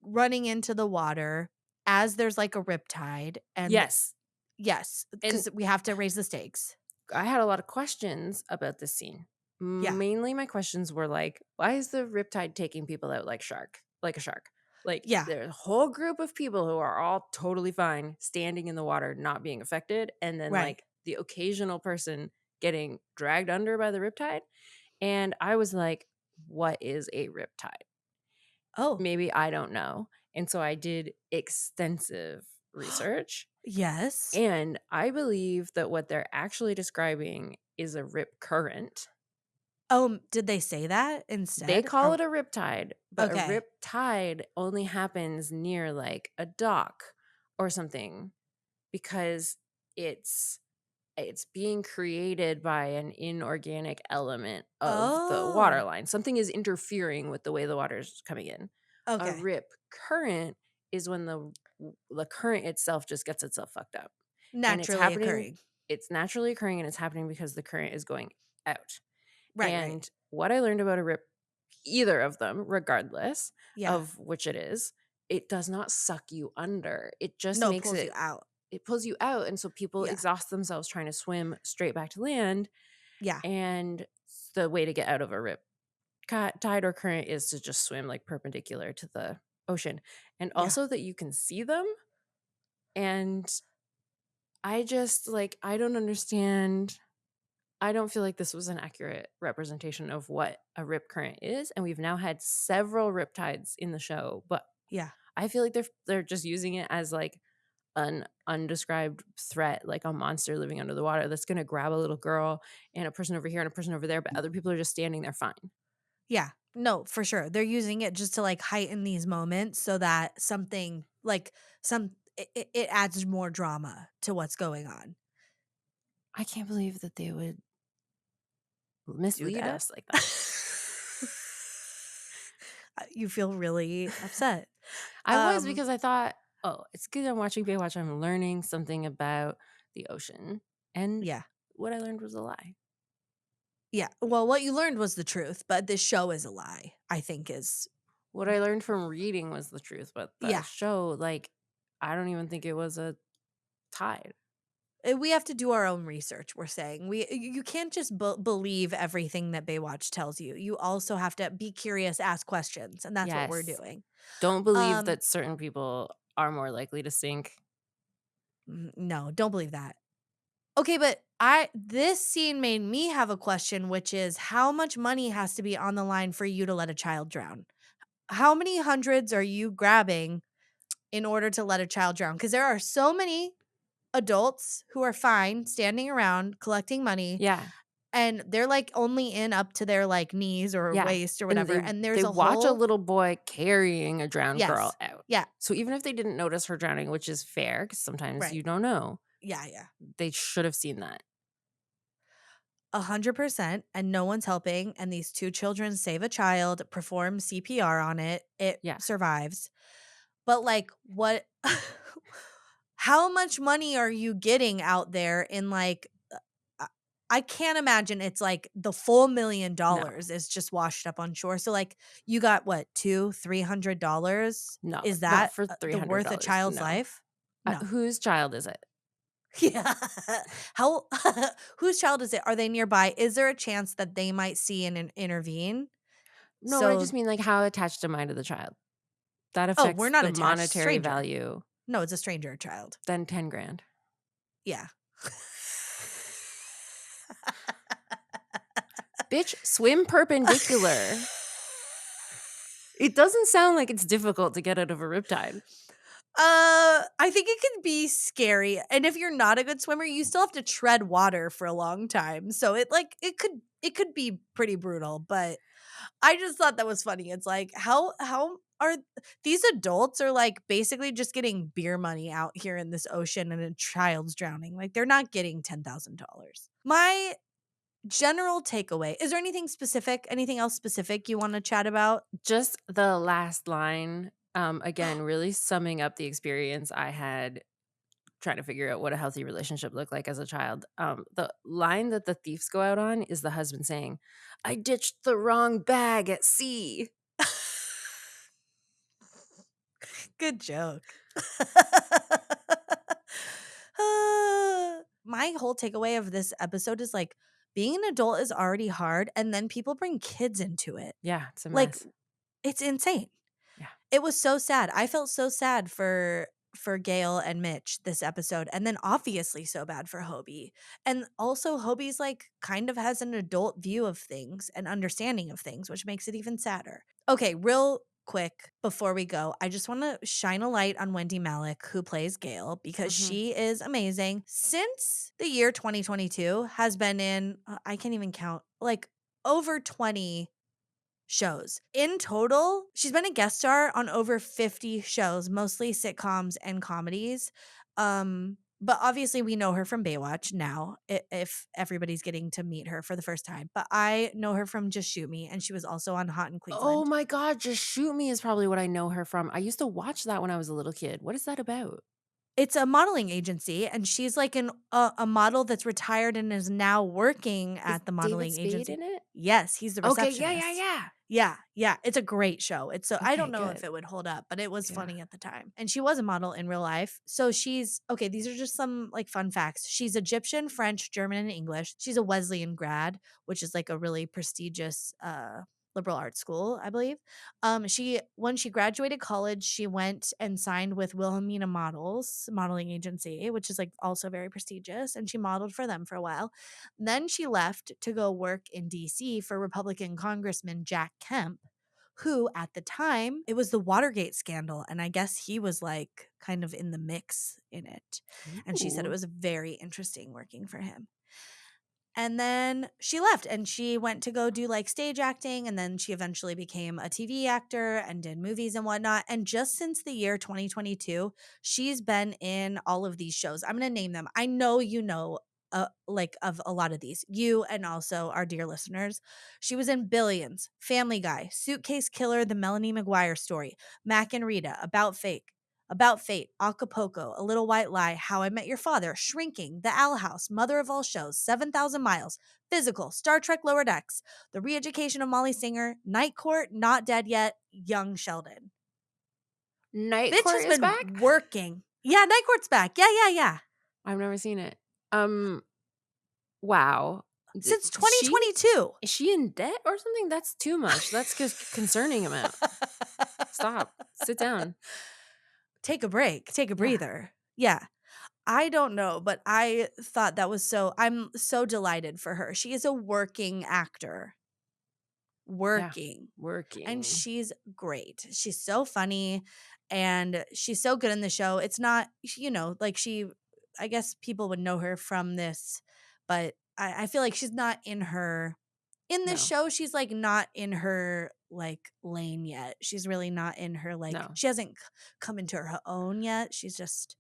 running into the water as there's like a riptide. And Yes, yes, and because we have to raise the stakes. I had a lot of questions about this scene. Yeah. Mainly my questions were like, why is the riptide taking people out like a shark? Like Yeah. there's a whole group of people who are all totally fine standing in the water, not being affected, and then Right. like the occasional person getting dragged under by the riptide. And I was like, what is a riptide? Oh, Maybe I don't know. And so I did extensive research. yes. And I believe that what they're actually describing is a rip current. Oh, did they say that They instead? call it a rip tide, but a Okay. rip tide only happens near like a dock or something because it's it's being created by an inorganic element of the water Oh, line. Something is interfering with the way the water is coming in. A okay. rip current is when the current itself just gets itself fucked up. And Naturally occurring. it's naturally occurring and it's happening because the current is going out. Right, right. And what I learned about a rip, either of them, regardless Yeah. of which it is, it does not suck you under. It just No, it makes pulls you out. it pulls you out. And so people Yeah. exhaust themselves trying to swim straight back to land. Yeah. And the way to get out of a rip tide or current is to just swim like perpendicular to the ocean. And Yeah. also that you can see them. And I just like, I don't understand. I don't feel like this was an accurate representation of what a rip current is. And we've now had several riptides in the show, but Yeah. I feel like they're just using it as like an undescribed threat, like a monster living under the water that's gonna grab a little girl and a person over here and a person over there, but other people are just standing there fine. Yeah. No, for sure. They're using it just to like heighten these moments so that something like it adds more drama to what's going on. I can't believe that they would Do mislead that? us like that. You feel really upset. I was Um because I thought, oh, it's good I'm watching Baywatch. I'm learning something about the ocean. And yeah. what I learned was a lie. Yeah. Well, what you learned was the truth, but this show is a lie, I think is What I learned from reading was the truth, but the yeah. show, like, I don't even think it was a tide. We have to do our own research, we're saying. You can't just believe everything that Baywatch tells you. You also have to be curious, ask questions, and that's what we're Yes. doing. Don't believe Um that certain people are more likely to sink. no, don't believe that. Okay, but I this scene made me have a question, which is how much money has to be on the line for you to let a child drown? How many hundreds are you grabbing in order to let a child drown? Because there are so many adults who are fine standing around collecting money Yeah. and they're like only in up to their like knees or Yeah. waist or And whatever. And they there's a watch a whole little boy carrying a drowned girl yes. out. Yeah. So even if they didn't notice her drowning, which is fair because sometimes Right. you don't know, Yeah. Yeah. they should have seen that. 100% and no one's helping. And these two children save a child, perform CPR on it. It Yeah. survives. But like what how much money are you getting out there in like I I can't imagine it's like the full No. $1,000,000 is just washed up on shore. So like you got what, $200-300? No. Is Not that for the worth a $300. child's No. life? No. Whose child is it? Yeah. How whose child is it? Are they nearby? Is there a chance that they might see and intervene? No, I just So mean like how attached am I to the child? That oh, we're affects not the attached, monetary stranger. value. No, it's a stranger child. Then 10 grand. Yeah. Bitch, swim perpendicular. It doesn't sound like it's difficult to get out of a riptide. I think it can be scary, and if you're not a good swimmer, you still have to tread water for a long time, so it could be pretty brutal, but I just thought that was funny. It's like, how are these adults are, like, basically just getting beer money out here in this ocean and a child's drowning, like, they're not getting $10,000. My general takeaway, is there anything else specific you wanna chat about? Just the last line, again, really summing up the experience I had trying to figure out what a healthy relationship looked like as a child. The line that the thieves go out on is the husband saying, "I ditched the wrong bag at sea." Good joke. My whole takeaway of this episode is, like, being an adult is already hard, and then people bring kids into it. Yeah, it's a Like, mess. it's insane. Yeah. It was so sad. I felt so sad for Gail and Mitch this episode, and then obviously so bad for Hobie. And also Hobie's, like, kind of has an adult view of things and understanding of things, which makes it even sadder. Okay, real quick before we go, I just want to shine a light on Wendy Malick, who plays Gail, because Mhm. she is amazing. Since the year 2022 has been in, I can't even count, like, over 20 shows. In total, she's been a guest star on over 50 shows, mostly sitcoms and comedies. But obviously we know her from Baywatch now, if everybody's getting to meet her for the first time. But I know her from Just Shoot Me, and she was also on Hot in Oh Cleveland. my god, Just Shoot Me is probably what I know her from. I used to watch that when I was a little kid. What is that about? It's a modeling agency, and she's like a model that's retired and is now working Is at the David modeling Spade agency. in it? Yes, he's the Okay, yeah, yeah, receptionist. yeah. Yeah, yeah, it's a great show. It's so I Okay, don't know if good. it would hold up, but it was Yeah. funny at the time. And she was a model in real life. So she's okay, these are just some like fun facts. She's Egyptian, French, German, and English. She's a Wesleyan grad, which is like a really prestigious liberal arts school, I believe. She when she graduated college, she went and signed with Wilhelmina Models modeling agency, which is like also very prestigious, and she modeled for them for a while. Then she left to go work in DC for Republican Congressman Jack Kemp, who at the time it was the Watergate scandal, and I guess he was like kind of in the mix in it. And she said it Ooh. was very interesting working for him. And then she left and she went to go do like stage acting. And then she eventually became a TV actor and did movies and whatnot. And just since the year 2022, she's been in all of these shows. I'm going to name them. I know you know, like of a lot of these, you and also our dear listeners. She was in Billions, Family Guy, Suitcase Killer, The Melanie McGuire Story, Mac and Rita, About Fate, Acapulco, A Little White Lie, How I Met Your Father, Shrinking, The Owl House, Mother of All Shows, 7,000 Miles, Physical, Star Trek Lower Decks, The Re-Education of Molly Singer, Night Court, Not Dead Yet, Young Sheldon. Night Bitch Court has is been back? working. Yeah, Night Court's back. Yeah, yeah, yeah. I've never seen it. Um, wow. D Since she 2022. is she in debt or something? That's too much. That's just concerning amount. Stop. Sit down. Take a break. Take a Yeah. breather. Yeah. I don't know, but I thought that was I'm so delighted for her. She is a working actor. Yeah. Working. And Working. she's great. She's so funny and she's so good in the show. It's not, like I guess people would know her from this, but I feel like she's not in this No. show. She's like not in her like lane yet. She's really not in her like, No. she hasn't come into her own yet. She's just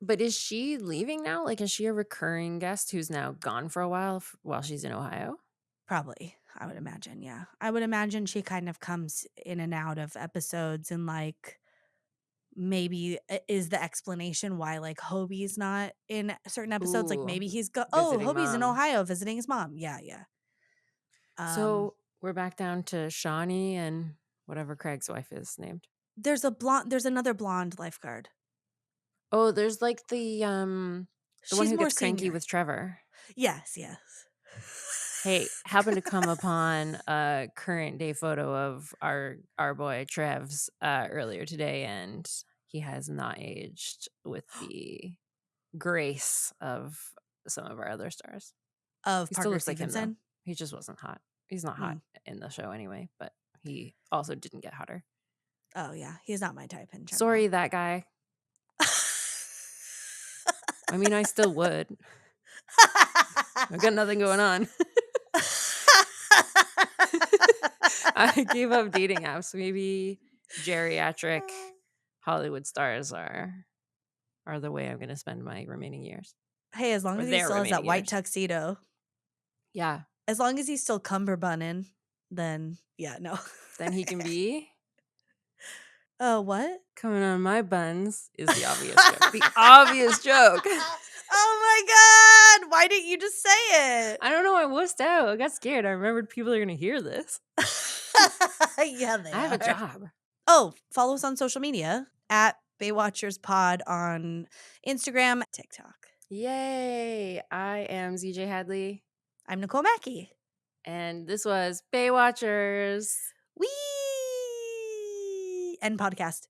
But is she leaving now? Like, is she a recurring guest who's now gone for a while while she's in Ohio? probably, I would imagine. Yeah. I would imagine she kind of comes in and out of episodes and like, maybe is the explanation why like Hobie's not in certain episodes. Like Ooh, maybe visiting Hobie's in mom. Ohio visiting his mom. Yeah, yeah. Um, So we're back down to Shawnee and whatever Craig's wife is named. there's another blonde lifeguard. Oh, there's like the one She's who more gets cranky senior. with Trevor. Yes, yes. Hey, happened to come upon a current day photo of our boy Trev's earlier today, and he has not aged with the grace of some of our other stars. Of He still Parker looks like him though. Stevenson. He just wasn't hot. He's not hot Mm. in the show anyway, but he also didn't get hotter. Oh yeah, he's not my type in general. Sorry, that guy. I mean, I still would. I've got nothing going on. I gave up dating apps. Maybe geriatric Hollywood stars are the way I'm going to spend my remaining years. Hey, as long Or as he their still has that remaining white years. tuxedo. Yeah. As long as he's still cummerbunning, then yeah, no. Then he can be. Oh, what? Coming on my buns is the obvious joke. The obvious joke. Oh my God. Why didn't you just say it? I don't know. I wussed out. I got scared. I remembered people are going to hear this. Yeah, they I have are. a job. Oh, follow us on social media at BaywatchersPod on Instagram, TikTok. Yay. I am ZJ Hadley. I'm Nicole Mackey. And this was Baywatchers. Wee! End podcast.